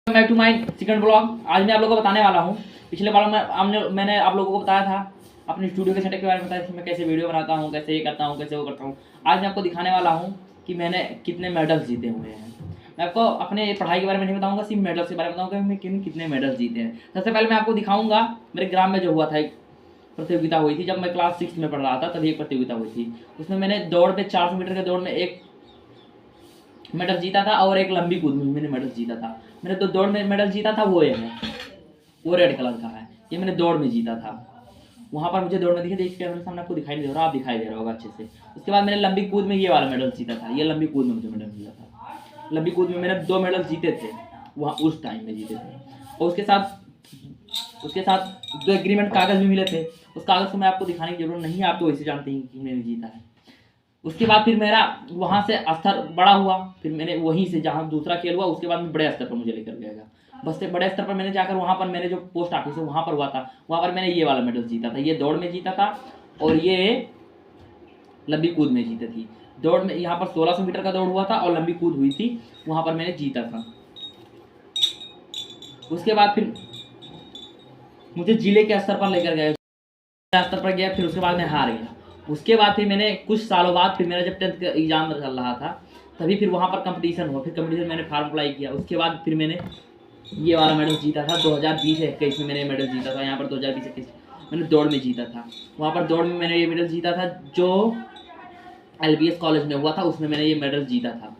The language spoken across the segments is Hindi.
Back to my second blog. आज मैं आप लोगों को बताने वाला हूँ। पिछले बार मैंने आप लोगों को बताया था अपने स्टूडियो के सेटअप के बारे में, बताया था मैं कैसे वीडियो बनाता हूँ, कैसे ये करता हूँ, कैसे वो करता हूँ। आज मैं आपको दिखाने वाला हूँ कि मैंने कितने मेडल्स जीते हुए हैं। मैं आपको अपने पढ़ाई के बारे में नहीं बताऊँगा, सिर्फ मेडल्स के बारे में बताऊँगा कि मैं कितने मेडल्स जीते हैं। सबसे पहले मैं आपको दिखाऊँगा मेरे ग्राम में जो हुआ था, एक प्रतियोगिता हुई थी। जब मैं क्लास 6 में पढ़ रहा था तभी एक प्रतियोगिता हुई थी। उसमें मैंने दौड़ पे 400 मीटर के दौड़ में एक मेडल जीता था और एक लंबी कूद में मैंने मेडल जीता था। मैंने तो दौड़ में मेडल जीता था, वो ये है, वो रेड कलर का है, ये मैंने दौड़ में जीता था। वहाँ पर मुझे दौड़ में दिखे, देखिए कैमरे सामने आपको दिखाई नहीं दे रहा, आप दिखाई दे रहा होगा अच्छे से। उसके बाद मैंने लंबी कूद में ये वाला मेडल जीता था, ये लंबी कूद में मुझे मेडल मिला था। लंबी कूद में मैंने 2 मेडल जीते थे, वहाँ उस टाइम में जीते थे। और उसके साथ 2 एग्रीमेंट कागज़ भी मिले थे। उस कागज़ को मैं आपको दिखाने की जरूरत नहीं है, आप तो वैसे जानते हैं कि मैंने जीता है। उसके बाद फिर मेरा वहाँ से स्तर बड़ा हुआ, फिर मैंने वहीं से जहाँ दूसरा खेल हुआ उसके बाद में बड़े स्तर पर मुझे लेकर गया। बस से बड़े स्तर पर मैंने जाकर वहाँ पर मैंने जो पोस्ट ऑफिस है वहाँ पर हुआ था, वहाँ पर मैंने ये वाला मेडल जीता था। ये दौड़ में जीता था और ये लंबी कूद में जीती थी। दौड़ में यहाँ पर 1600 मीटर का दौड़ हुआ था और लंबी कूद हुई थी, वहाँ पर मैंने जीता था। उसके बाद फिर मुझे जिले के स्तर पर लेकर गए, स्तर पर गया, फिर उसके बाद मैं हार गया। उसके बाद फिर मैंने कुछ सालों बाद फिर मेरा जब 10th का एग्जाम चल रहा था तभी फिर वहाँ पर कंपटीशन हुआ। फिर कंपटीशन मैंने फार्म अप्लाई किया। उसके बाद फिर मैंने ये वाला मेडल जीता था। 2020-21 में मैंने मेडल जीता था। यहाँ पर 2020-21 मैंने दौड़ में जीता था। वहाँ पर दौड़ में मैंने ये मेडल जीता था जो LBS कॉलेज में हुआ था, उसमें मैंने ये मेडल जीता था।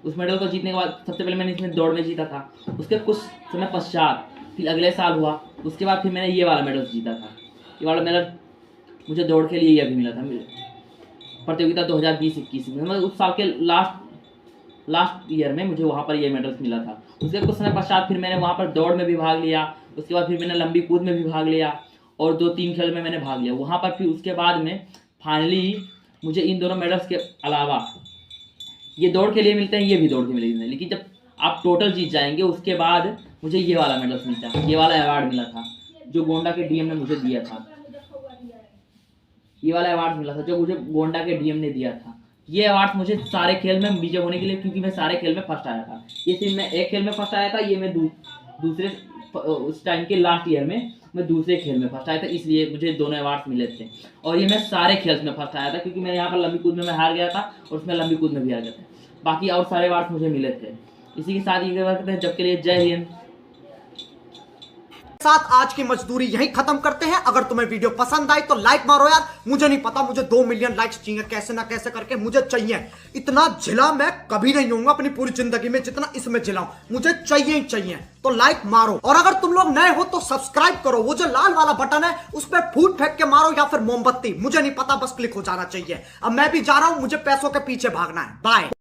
उस मेडल को जीतने के बाद सबसे पहले मैंने इसमें दौड़ में जीता था। उसके कुछ समय पश्चात फिर अगले साल हुआ, उसके बाद फिर मैंने ये वाला मेडल जीता था। ये वाला मेडल मुझे दौड़ के लिए ये भी मिला था प्रतियोगिता 2020-21 में। मतलब उस साल के लास्ट ईयर में मुझे वहाँ पर ये मेडल मिला था। उसके कुछ समय पश्चात फिर मैंने वहाँ पर दौड़ में भी भाग लिया। उसके बाद फिर मैंने लंबी कूद में भी भाग लिया और 2-3 खेल में मैंने भाग लिया वहाँ पर। फिर उसके बाद में फाइनली मुझे इन दोनों मेडल्स के अलावा ये दौड़ के लिए मिलते हैं, ये भी दौड़ के मिलते हैं, लेकिन जब आप टोटल जीत जाएंगे उसके बाद मुझे ये वाला मेडल्स मिलता है। ये वाला अवार्ड मिला था जो गोंडा के DM ने मुझे दिया था। ये वाला अवार्ड मिला था जो मुझे गोंडा के DM ने दिया था। ये अवार्ड मुझे सारे खेल में विजय होने के लिए, क्योंकि मैं सारे खेल में फर्स्ट आया था। ये सिर्फ मैं एक खेल में फर्स्ट आया था, ये मैं दूसरे उस टाइम के लास्ट ईयर में मैं दूसरे खेल में फर्स्ट आया था, इसलिए मुझे दोनों अवार्ड मिले थे। और ये मैं सारे खेल में फर्स्ट आया था, क्योंकि मैं यहाँ पर लंबी कूद में मैं हार गया था और उसमें लंबी कूद में भी हार गया था। बाकी और सारे अवार्ड मुझे मिले थे। इसी के साथ ये करते हैं, जब के लिए जय हिंद। साथ आज की मजदूरी यहीं खत्म करते हैं। अगर तुम्हें वीडियो पसंद आई तो लाइक मारो यार। मुझे नहीं पता, मुझे 2 मिलियन लाइक्स चाहिए, कैसे ना कैसे करके मुझे चाहिए। इतना झिला मैं कभी नहीं होऊंगा अपनी पूरी जिंदगी में जितना इसमें झिलाऊं, मुझे चाहिए ही चाहिए। तो लाइक मारो, और अगर तुम लोग नए हो तो सब्सक्राइब करो। वो जो लाल वाला बटन है उस पर फूट फेंक के मारो या फिर मोमबत्ती, मुझे नहीं पता, बस क्लिक हो जाना चाहिए। अब मैं भी जा रहा हूं, मुझे पैसों के पीछे भागना है। बाय।